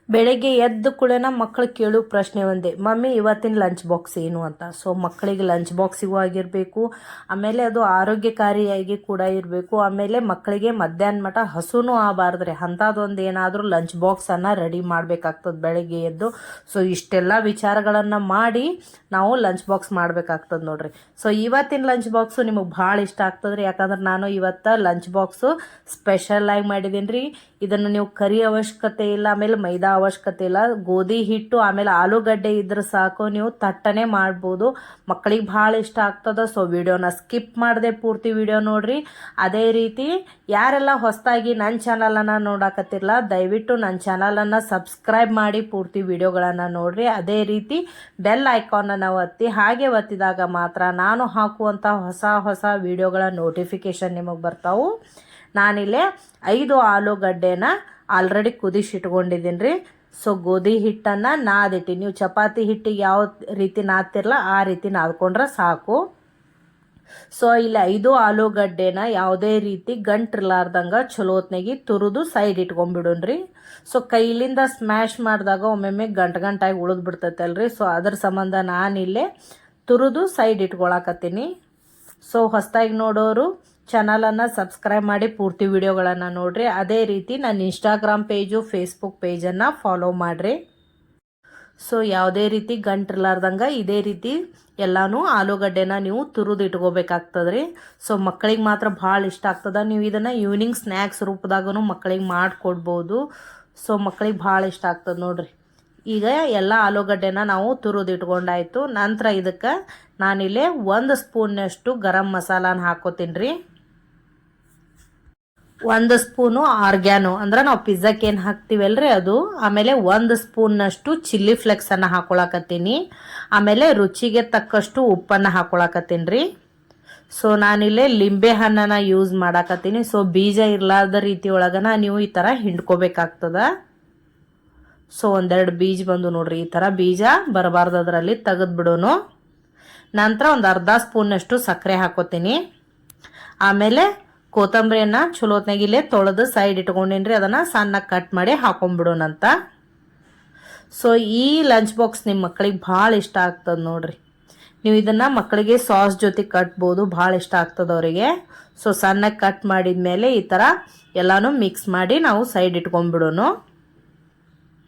ಬೆಳಗ್ಗೆ ಎದ್ದು ಕೂಡಲೇ ಮಕ್ಕಳು ಕೇಳೋ ಪ್ರಶ್ನೆ ಒಂದೇ, ಮಮ್ಮಿ ಇವತ್ತಿನ ಲಂಚ್ ಬಾಕ್ಸ್ ಏನು ಅಂತ. ಸೊ ಮಕ್ಕಳಿಗೆ ಲಂಚ್ ಬಾಕ್ಸಿಗೂ ಆಗಿರಬೇಕು, ಆಮೇಲೆ ಅದು ಆರೋಗ್ಯಕಾರಿಯಾಗಿ ಕೂಡ ಇರಬೇಕು, ಆಮೇಲೆ ಮಕ್ಕಳಿಗೆ ಮಧ್ಯಾಹ್ನ ಮಟ ಹಸುನೂ ಆಗಬಾರ್ದ್ರಿ ಅಂಥದ್ದೊಂದು ಏನಾದರೂ ಲಂಚ್ ಬಾಕ್ಸನ್ನು ರೆಡಿ ಮಾಡಬೇಕಾಗ್ತದೆ ಬೆಳಗ್ಗೆ ಎದ್ದು. ಸೊ ಇಷ್ಟೆಲ್ಲ ವಿಚಾರಗಳನ್ನು ಮಾಡಿ ನಾವು ಲಂಚ್ ಬಾಕ್ಸ್ ಮಾಡಬೇಕಾಗ್ತದೆ ನೋಡ್ರಿ. ಸೊ ಇವತ್ತಿನ ಲಂಚ್ ಬಾಕ್ಸು ನಿಮಗೆ ಭಾಳ ಇಷ್ಟ ಆಗ್ತದ್ರಿ, ಯಾಕಂದ್ರೆ ನಾನು ಇವತ್ತು ಲಂಚ್ ಬಾಕ್ಸು ಸ್ಪೆಷಲಾಗಿ ಮಾಡಿದ್ದೀನಿ ರೀ. ಇದನ್ನು ನೀವು ಕರಿ ಅವಶ್ಯಕತೆ ಇಲ್ಲ, ಆಮೇಲೆ ಮೈದಾ ಅವಶ್ಯಕತೆ ಇಲ್ಲ, ಗೋಧಿ ಹಿಟ್ಟು ಆಮೇಲೆ ಆಲೂಗಡ್ಡೆ ಇದ್ರೆ ಸಾಕು, ನೀವು ತಟ್ಟನೆ ಮಾಡ್ಬೋದು. ಮಕ್ಕಳಿಗೆ ಭಾಳ ಇಷ್ಟ ಆಗ್ತದೆ. ಸೊ ವಿಡಿಯೋನ ಸ್ಕಿಪ್ ಮಾಡದೆ ಪೂರ್ತಿ ವಿಡಿಯೋ ನೋಡ್ರಿ. ಅದೇ ರೀತಿ ಯಾರೆಲ್ಲ ಹೊಸದಾಗಿ ನನ್ನ ಚಾನಲನ್ನು ನೋಡಕತ್ತಿರಲ್ಲ, ದಯವಿಟ್ಟು ನನ್ನ ಚಾನಲನ್ನು ಸಬ್ಸ್ಕ್ರೈಬ್ ಮಾಡಿ ಪೂರ್ತಿ ವಿಡಿಯೋಗಳನ್ನು ನೋಡ್ರಿ. ಅದೇ ರೀತಿ ಬೆಲ್ ಐಕಾನನ್ನು ಒತ್ತಿ, ಹಾಗೆ ಒತ್ತಿದಾಗ ಮಾತ್ರ ನಾನು ಹಾಕುವಂಥ ಹೊಸ ವಿಡಿಯೋಗಳ ನೋಟಿಫಿಕೇಷನ್ ನಿಮಗೆ ಬರ್ತಾವೆ. ನಾನಿಲ್ಲೇ 5 ಆಲೂಗಡ್ಡೆನ ಆಲ್ರೆಡಿ ಕುದಿಸಿಟ್ಕೊಂಡಿದ್ದೀನಿ ರೀ. ಸೊ ಗೋಧಿ ಹಿಟ್ಟನ್ನು ನಾದಿಟ್ಟು, ನೀವು ಚಪಾತಿ ಹಿಟ್ಟಿಗೆ ಯಾವ ರೀತಿ ನಾದ್ತಿರಲ್ಲ ಆ ರೀತಿ ನಾದ್ಕೊಂಡ್ರೆ ಸಾಕು. ಸೊ ಇಲ್ಲಿ 5 ಆಲೂಗಡ್ಡೆನ ಯಾವುದೇ ರೀತಿ ಗಂಟಿರ್ಲಾರ್ದಂಗೆ ಚಲೋತ್ನಾಗಿ ತುರಿದು ಸೈಡ್ ಇಟ್ಕೊಂಡ್ಬಿಡೋಣ್ರಿ. ಸೊ ಕೈಲಿಂದ ಸ್ಮ್ಯಾಶ್ ಮಾಡಿದಾಗ ಒಮ್ಮೊಮ್ಮೆ ಗಂಟಾಗಿ ಉಳಿದು ಬಿಡ್ತೈತಲ್ರಿ. ಸೊ ಅದ್ರ ಸಂಬಂಧ ನಾನಿಲ್ಲೇ ತುರಿದು ಸೈಡ್ ಇಟ್ಕೊಳಕತ್ತೀನಿ. ಸೊ ಹೊಸದಾಗಿ ನೋಡೋರು ಚಾನಲನ್ನು ಸಬ್ಸ್ಕ್ರೈಬ್ ಮಾಡಿ ಪೂರ್ತಿ ವಿಡಿಯೋಗಳನ್ನು ನೋಡ್ರಿ. ಅದೇ ರೀತಿ ನನ್ನ ಇನ್ಸ್ಟಾಗ್ರಾಮ್ ಪೇಜು, ಫೇಸ್ಬುಕ್ ಪೇಜನ್ನು ಫಾಲೋ ಮಾಡಿರಿ. ಸೊ ಯಾವುದೇ ರೀತಿ ಗಂಟಿರ್ಲಾರ್ದಂಗೆ ಇದೇ ರೀತಿ ಎಲ್ಲನೂ ಆಲೂಗಡ್ಡೆನ ನೀವು ತುರಿದು ಇಟ್ಕೋಬೇಕಾಗ್ತದ್ರಿ. ಸೊ ಮಕ್ಕಳಿಗೆ ಮಾತ್ರ ಭಾಳ ಇಷ್ಟ ಆಗ್ತದೆ. ನೀವು ಇದನ್ನು ಈವ್ನಿಂಗ್ ಸ್ನ್ಯಾಕ್ಸ್ ರೂಪದಾಗೂ ಮಕ್ಕಳಿಗೆ ಮಾಡಿಕೊಡ್ಬೋದು. ಸೊ ಮಕ್ಕಳಿಗೆ ಭಾಳ ಇಷ್ಟ ಆಗ್ತದೆ ನೋಡ್ರಿ. ಈಗ ಎಲ್ಲ ಆಲೂಗಡ್ಡೆನ ನಾವು ತುರಿದು ಇಟ್ಕೊಂಡಾಯ್ತು. ನಂತರ ಇದಕ್ಕೆ ನಾನಿಲ್ಲೇ 1 ಸ್ಪೂನ್ನಷ್ಟು ಗರಂ ಮಸಾಲಾನ ಹಾಕೋತೀನಿ ರೀ. 1 ಸ್ಪೂನು ಆರ್ಗ್ಯಾನೋ ಅಂದ್ರೆ ನಾವು ಪಿಜ್ಜಾಕ್ಕೆ ಏನು ಹಾಕ್ತೀವಲ್ರಿ ಅದು. ಆಮೇಲೆ 1 ಸ್ಪೂನ್ನಷ್ಟು ಚಿಲ್ಲಿ ಫ್ಲೆಕ್ಸನ್ನು ಹಾಕೊಳಕತ್ತೀನಿ. ಆಮೇಲೆ ರುಚಿಗೆ ತಕ್ಕಷ್ಟು ಉಪ್ಪನ್ನು ಹಾಕೊಳಕತ್ತೀನಿ ರೀ. ಸೊ ನಾನಿಲ್ಲೇ ಲಿಂಬೆ ಹಣ್ಣನ್ನು ಯೂಸ್ ಮಾಡಾಕತ್ತೀನಿ. ಸೊ ಬೀಜ ಇರಲಾರ್ದ ರೀತಿ ಒಳಗನ ನೀವು ಈ ಥರ ಹಿಂಡ್ಕೋಬೇಕಾಗ್ತದ. ಸೊ 1-2 ಬೀಜ ಬಂದು ನೋಡ್ರಿ, ಈ ಥರ ಬೀಜ ಬರಬಾರ್ದು, ಅದರಲ್ಲಿ ತೆಗೆದು ಬಿಡೋನು. ನಂತರ ಒಂದು ಅರ್ಧ ಸ್ಪೂನ್ನಷ್ಟು ಸಕ್ಕರೆ ಹಾಕೋತೀನಿ. ಆಮೇಲೆ ಕೊತ್ತಂಬರಿಯನ್ನು ಚಲೋತ್ನಾಗಿಲ್ಲೇ ತೊಳೆದು ಸೈಡ್ ಇಟ್ಕೊಂಡಿನ್ರಿ, ಅದನ್ನು ಸಣ್ಣಗೆ ಕಟ್ ಮಾಡಿ ಹಾಕೊಂಡ್ಬಿಡೋಣಂತ. ಸೊ ಈ ಲಂಚ್ ಬಾಕ್ಸ್ ನಿಮ್ಮ ಮಕ್ಕಳಿಗೆ ಭಾಳ ಇಷ್ಟ ಆಗ್ತದೆ ನೋಡ್ರಿ. ನೀವು ಇದನ್ನು ಮಕ್ಕಳಿಗೆ ಸಾಸ್ ಜೊತೆ ಕಟ್ಬೋದು, ಭಾಳ ಇಷ್ಟ ಆಗ್ತದೆ ಅವರಿಗೆ. ಸೊ ಸಣ್ಣಗೆ ಕಟ್ ಮಾಡಿದ ಮೇಲೆ ಈ ಥರ ಎಲ್ಲನೂ ಮಿಕ್ಸ್ ಮಾಡಿ ನಾವು ಸೈಡ್ ಇಟ್ಕೊಂಡ್ಬಿಡೋನು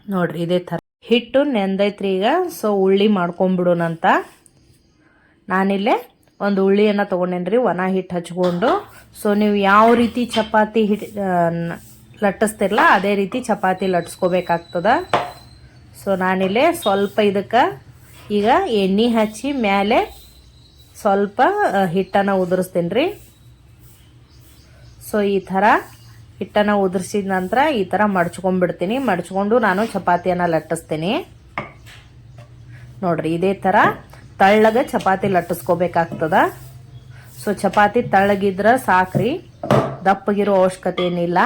ನೋಡ್ರಿ. ಇದೇ ಥರ ಹಿಟ್ಟು ನೆಂದೈತ್ರಿ ಈಗ. ಸೊ ಉಳ್ಳಿ ಮಾಡ್ಕೊಂಬಿಡೋಣಂತ. ನಾನಿಲ್ಲೇ ಒಂದು ಉಳ್ಳಿಯನ್ನು ತೊಗೊಂಡೇನ್ರಿ, ಒಣ ಹಿಟ್ಟು ಹಚ್ಕೊಂಡು. ಸೊ ನೀವು ಯಾವ ರೀತಿ ಚಪಾತಿ ಲಟ್ಟಿಸ್ತಿರಲ್ಲ ಅದೇ ರೀತಿ ಚಪಾತಿ ಲಟ್ಟಿಸ್ಕೋಬೇಕಾಗ್ತದೆ. ಸೊ ನಾನಿಲ್ಲೇ ಸ್ವಲ್ಪ ಇದಕ್ಕೆ ಈಗ ಎಣ್ಣೆ ಹಚ್ಚಿ ಮೇಲೆ ಸ್ವಲ್ಪ ಹಿಟ್ಟನ್ನು ಉದುರಿಸ್ತೀನಿ ರೀ. ಸೊ ಈ ಥರ ಹಿಟ್ಟನ್ನು ಉದುರಿಸಿದ ನಂತರ ಈ ಥರ ಮಡ್ಚ್ಕೊಂಡ್ಬಿಡ್ತೀನಿ. ಮಡ್ಚ್ಕೊಂಡು ನಾನು ಚಪಾತಿಯನ್ನು ಲಟ್ಟಿಸ್ತೀನಿ ನೋಡ್ರಿ. ಇದೇ ಥರ ತಳ್ಳಗೆ ಚಪಾತಿ ಲಟ್ಟಿಸ್ಕೋಬೇಕಾಗ್ತದ. ಸೊ ಚಪಾತಿ ತಳ್ಳಗಿದ್ರೆ ಸಾಕ್ರಿ, ದಪ್ಪಗಿರೋ ಅವಶ್ಯಕತೆ ಏನಿಲ್ಲ.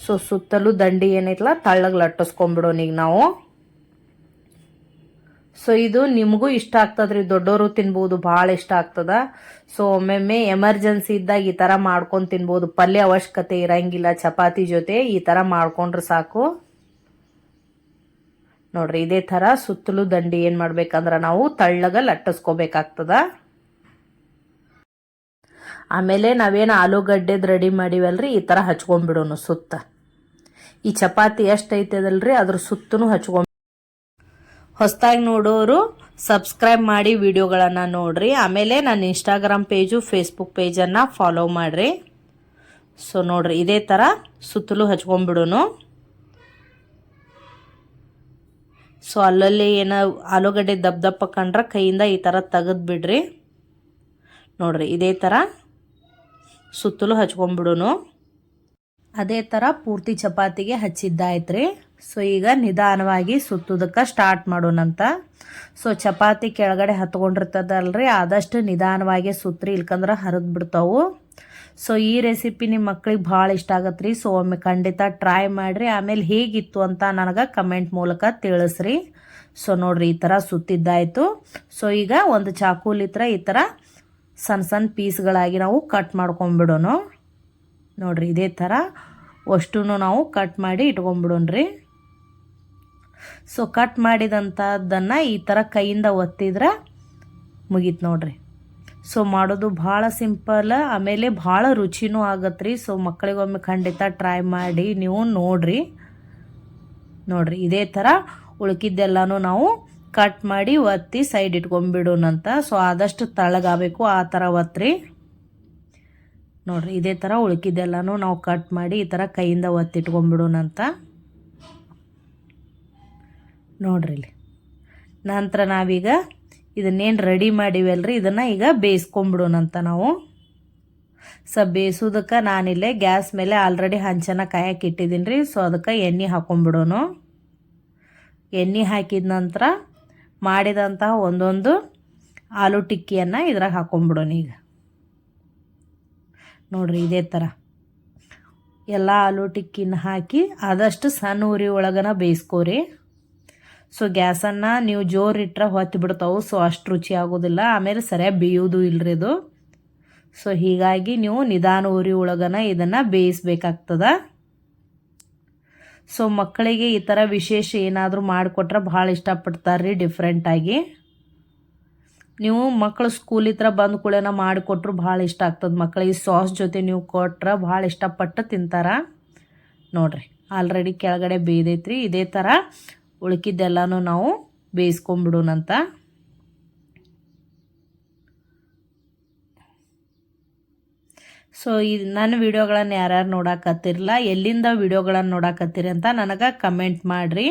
ಸೊ ಸುತ್ತಲೂ ದಂಡಿ ಏನೈತಲ್ಲ ತಳ್ಳಗೆ ಲಟ್ಟಿಸ್ಕೊಂಡ್ಬಿಡೋಣ ಈಗ ನಾವು. ಸೊ ಇದು ನಿಮಗೂ ಇಷ್ಟ ಆಗ್ತದ್ರಿ, ದೊಡ್ಡವರು ತಿನ್ಬೋದು, ಭಾಳ ಇಷ್ಟ ಆಗ್ತದ. ಸೊ ಒಮ್ಮೊಮ್ಮೆ ಎಮರ್ಜೆನ್ಸಿ ಇದ್ದಾಗ ಈ ಥರ ಮಾಡ್ಕೊಂಡು ತಿನ್ಬೋದು. ಪಲ್ಯ ಅವಶ್ಯಕತೆ ಇರಂಗಿಲ್ಲ, ಚಪಾತಿ ಜೊತೆ ಈ ಥರ ಮಾಡ್ಕೊಂಡ್ರೆ ಸಾಕು ನೋಡ್ರಿ. ಇದೇ ಥರ ಸುತ್ತಲೂ ದಂಡಿ ಏನು ಮಾಡ್ಬೇಕಂದ್ರೆ ನಾವು ತಳ್ಳಗ ಲಟ್ಟಿಸ್ಕೋಬೇಕಾಗ್ತದ. ಆಮೇಲೆ ನಾವೇನು ಆಲೂಗಡ್ಡೆದು ರೆಡಿ ಮಾಡಿವಲ್ರಿ ಈ ಥರ ಹಚ್ಕೊಂಡ್ಬಿಡೋನು ಸುತ್ತ. ಈ ಚಪಾತಿ ಎಷ್ಟು ಐತದಲ್ರಿ ಅದ್ರ ಸುತ್ತೂ ಹಚ್ಕೊಂಡ್. ಹೊಸದಾಗಿ ನೋಡೋರು ಸಬ್ಸ್ಕ್ರೈಬ್ ಮಾಡಿ ವಿಡಿಯೋಗಳನ್ನು ನೋಡ್ರಿ. ಆಮೇಲೆ ನನ್ನ ಇನ್ಸ್ಟಾಗ್ರಾಮ್ ಪೇಜು, ಫೇಸ್ಬುಕ್ ಪೇಜನ್ನು ಫಾಲೋ ಮಾಡಿರಿ. ಸೊ ನೋಡ್ರಿ ಇದೇ ಥರ ಸುತ್ತಲೂ ಹಚ್ಕೊಂಡ್ಬಿಡೋನು. ಸೊ ಅಲ್ಲಲ್ಲಿ ಏನೋ ಆಲೂಗಡ್ಡೆ ದಪ್ಪ ಕಂಡ್ರೆ ಕೈಯಿಂದ ಈ ಥರ ತೆಗೆದು ಬಿಡ್ರಿ ನೋಡ್ರಿ. ಇದೇ ಥರ ಸುತ್ತಲೂ ಹಚ್ಕೊಂಡ್ಬಿಡೋನು. ಅದೇ ಥರ ಪೂರ್ತಿ ಚಪಾತಿಗೆ ಹಚ್ಚಿದ್ದಾಯ್ತು. ಸೊ ಈಗ ನಿಧಾನವಾಗಿ ಸುತ್ತೋದಕ್ಕೆ ಸ್ಟಾರ್ಟ್ ಮಾಡೋಣಂತ. ಸೊ ಚಪಾತಿ ಕೆಳಗಡೆ ಹತ್ಕೊಂಡಿರ್ತದಲ್ರಿ, ಆದಷ್ಟು ನಿಧಾನವಾಗಿ ಸುತ್ತರಿ, ಇಲ್ಕಂದ್ರೆ ಹರಿದು ಬಿಡ್ತಾವು. ಸೊ ಈ ರೆಸಿಪಿ ನಿಮ್ಮ ಮಕ್ಳಿಗೆ ಭಾಳ ಇಷ್ಟ ಆಗತ್ತೆ ರೀ. ಸೊ ಒಮ್ಮೆ ಖಂಡಿತ ಟ್ರೈ ಮಾಡಿರಿ. ಆಮೇಲೆ ಹೇಗಿತ್ತು ಅಂತ ನನಗೆ ಕಮೆಂಟ್ ಮೂಲಕ ತಿಳಿಸ್ರಿ. ಸೊ ನೋಡ್ರಿ ಈ ಥರ ಸುತ್ತಿದ್ದಾಯಿತು. ಸೊ ಈಗ ಒಂದು ಚಾಕುಲಿತ್ರ ಈ ಥರ ಸಣ್ಣ ಸಣ್ಣ ಪೀಸ್ಗಳಾಗಿ ನಾವು ಕಟ್ ಮಾಡ್ಕೊಂಬಿಡೋಣ ನೋಡ್ರಿ. ಇದೇ ಥರ ಅಷ್ಟೂ ನಾವು ಕಟ್ ಮಾಡಿ ಇಟ್ಕೊಂಬಿಡೋಣ್ರಿ. ಸೊ ಕಟ್ ಮಾಡಿದಂಥದ್ದನ್ನು ಈ ಥರ ಕೈಯಿಂದ ಒತ್ತಿದ್ರೆ ಮುಗೀತು ನೋಡ್ರಿ. ಸೊ ಮಾಡೋದು ಭಾಳ ಸಿಂಪಲ್, ಆಮೇಲೆ ಭಾಳ ರುಚಿನೂ ಆಗತ್ತೆ ರೀ. ಸೊ ಮಕ್ಕಳಿಗೊಮ್ಮೆ ಖಂಡಿತ ಟ್ರೈ ಮಾಡಿ ನೀವು ನೋಡ್ರಿ. ಇದೇ ಥರ ಉಳ್ಕಿದ್ದೆಲ್ಲನೂ ನಾವು ಕಟ್ ಮಾಡಿ ಒತ್ತಿ ಸೈಡ್ ಇಟ್ಕೊಂಡ್ಬಿಡೋಣಂತ. ಸೊ ಆದಷ್ಟು ತಳಗಾಗಬೇಕು ಆ ಥರ ಒತ್ತಿರಿ ನೋಡ್ರಿ. ಇದೇ ಥರ ಉಳ್ಕಿದ್ದೆಲ್ಲನೂ ನಾವು ಕಟ್ ಮಾಡಿ ಈ ಥರ ಕೈಯಿಂದ ಒತ್ತಿಟ್ಕೊಂಡ್ಬಿಡೋಣಂತ ನೋಡ್ರಿ. ಇಲ್ಲಿ ನಂತರ ನಾವೀಗ ಇದನ್ನೇನು ರೆಡಿ ಮಾಡಿವಲ್ರಿ ಇದನ್ನು ಈಗ ಬೇಯಿಸ್ಕೊಂಬಿಡೋಣಂತ ನಾವು. ಬೇಯಿಸೋದಕ್ಕೆ ನಾನಿಲ್ಲೇ ಗ್ಯಾಸ್ ಮೇಲೆ ಆಲ್ರೆಡಿ ಹಂಚನ ಕಾಯಕ್ಕೆ ಇಟ್ಟಿದ್ದೀನಿ ರೀ. ಸೊ ಅದಕ್ಕೆ ಎಣ್ಣೆ ಹಾಕೊಂಡ್ಬಿಡೋನು. ಎಣ್ಣೆ ಹಾಕಿದ ನಂತರ ಮಾಡಿದಂತಹ ಒಂದೊಂದು ಆಲೂ ಟಿಕ್ಕಿಯನ್ನು ಇದ್ರಾಗ ಹಾಕೊಂಡ್ಬಿಡೋಣ. ಈಗ ನೋಡ್ರಿ ಇದೇ ಥರ ಎಲ್ಲ ಆಲೂ ಟಿಕ್ಕಿನ ಹಾಕಿ ಆದಷ್ಟು ಸಣ್ಣ ಉರಿ ಒಳಗನ ಬೇಯಿಸ್ಕೋರಿ. ಸೊ ಗ್ಯಾಸನ್ನು ನೀವು ಜೋರಿಟ್ರೆ ಹೊತ್ತಿ ಬಿಡ್ತಾವೆ. ಸೊ ಅಷ್ಟು ರುಚಿ ಆಗೋದಿಲ್ಲ, ಆಮೇಲೆ ಸರಿಯಾಗಿ ಬೇಯೋದು ಇಲ್ಲರಿ ಇದು. ಸೊ ಹೀಗಾಗಿ ನೀವು ನಿಧಾನ ಉರಿ ಒಳಗನ ಇದನ್ನು ಬೇಯಿಸ್ಬೇಕಾಗ್ತದೆ. ಸೊ ಮಕ್ಕಳಿಗೆ ಈ ಥರ ವಿಶೇಷ ಏನಾದರೂ ಮಾಡಿಕೊಟ್ರೆ ಭಾಳ ಇಷ್ಟಪಡ್ತಾರೆ ರೀ ಡಿಫ್ರೆಂಟಾಗಿ. ನೀವು ಮಕ್ಕಳು ಸ್ಕೂಲ್ ಹತ್ರ ಬಂದ ಕೂಡೇನ ಮಾಡಿಕೊಟ್ರು ಭಾಳ ಇಷ್ಟ ಆಗ್ತದೆ ಮಕ್ಕಳಿಗೆ. ಸಾಸ್ ಜೊತೆ ನೀವು ಕೊಟ್ರೆ ಭಾಳ ಇಷ್ಟಪಟ್ಟು ತಿಂತಾರೆ ನೋಡ್ರಿ. ಆಲ್ರೆಡಿ ಕೆಳಗಡೆ ಬೇಯ್ದೈತ್ರಿ. ಇದೇ ಥರ ಉಳ್ಕಿದ್ದೆಲ್ಲನೂ ನಾವು ಬೇಯಿಸ್ಕೊಂಬಿಡೋಣಂತ. ಸೊ ನನ್ನ ವಿಡಿಯೋಗಳನ್ನು ಯಾರ್ಯಾರು ನೋಡಾಕತ್ತಿರಲ್ಲ, ಎಲ್ಲಿಂದ ವಿಡಿಯೋಗಳನ್ನು ನೋಡಾಕತ್ತೀರಿ ಅಂತ ನನಗೆ ಕಮೆಂಟ್ ಮಾಡಿರಿ.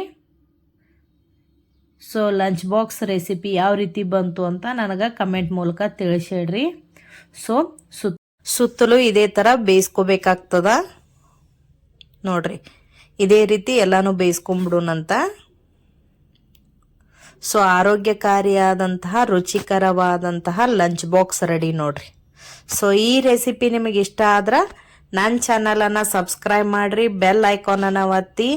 ಸೊ ಲಂಚ್ ಬಾಕ್ಸ್ ರೆಸಿಪಿ ಯಾವ ರೀತಿ ಬಂತು ಅಂತ ನನಗೆ ಕಮೆಂಟ್ ಮೂಲಕ ತಿಳಿಸ್ಯಾಡ್ರಿ. ಸೊ ಸುತ್ತಲೂ ಇದೇ ಥರ ಬೇಯಿಸ್ಕೋಬೇಕಾಗ್ತದ ನೋಡ್ರಿ. ಇದೇ ರೀತಿ ಎಲ್ಲನೂ ಬೇಯಿಸ್ಕೊಂಬಿಡೋಣಂತ. ಸೊ ಆರೋಗ್ಯಕಾರಿಯಾದಂತಹ ರುಚಿಕರವಾದಂತಹ ಲಂಚ್ ಬಾಕ್ಸ್ ರೆಡಿ ನೋಡ್ರಿ. ಸೊ ಈ ರೆಸಿಪಿ ನಿಮಗೆ ಇಷ್ಟ ಆದ್ರೆ ನನ್ನ ಚಾನಲನ್ನು ಸಬ್ಸ್ಕ್ರೈಬ್ ಮಾಡಿರಿ, ಬೆಲ್ ಐಕಾನನ್ನು ಒತ್ತಿ,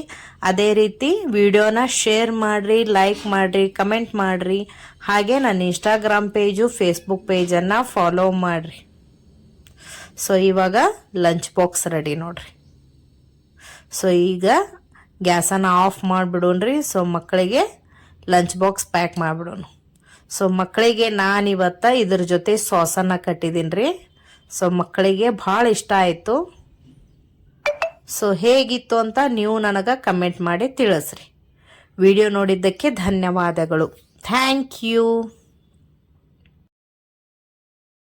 ಅದೇ ರೀತಿ ವಿಡಿಯೋನ ಶೇರ್ ಮಾಡಿರಿ, ಲೈಕ್ ಮಾಡಿರಿ, ಕಮೆಂಟ್ ಮಾಡಿರಿ. ಹಾಗೆ ನನ್ನ ಇನ್ಸ್ಟಾಗ್ರಾಮ್ ಪೇಜು ಫೇಸ್ಬುಕ್ ಪೇಜನ್ನು ಫಾಲೋ ಮಾಡಿರಿ. ಸೊ ಇವಾಗ ಲಂಚ್ ಬಾಕ್ಸ್ ರೆಡಿ ನೋಡ್ರಿ. ಸೊ ಈಗ ಗ್ಯಾಸನ್ನು ಆಫ್ ಮಾಡಿಬಿಡೋಣ್ರಿ. ಸೊ ಮಕ್ಕಳಿಗೆ ಲಂಚ್ ಬಾಕ್ಸ್ ಪ್ಯಾಕ್ ಮಾಡಿಬಿಡೋಣ. ಸೊ ಮಕ್ಕಳಿಗೆ ನಾನಿವತ್ತು ಇದ್ರ ಜೊತೆ ಸಾಸನ್ನು ಕಟ್ಟಿದ್ದೀನಿ ರೀ. ಸೊ ಮಕ್ಕಳಿಗೆ ಭಾಳ ಇಷ್ಟ ಆಯಿತು. ಸೊ ಹೇಗಿತ್ತು ಅಂತ ನೀವು ನನಗೆ ಕಮೆಂಟ್ ಮಾಡಿ ತಿಳಿಸ್ರಿ. ವಿಡಿಯೋ ನೋಡಿದ್ದಕ್ಕೆ ಧನ್ಯವಾದಗಳು. Thank you.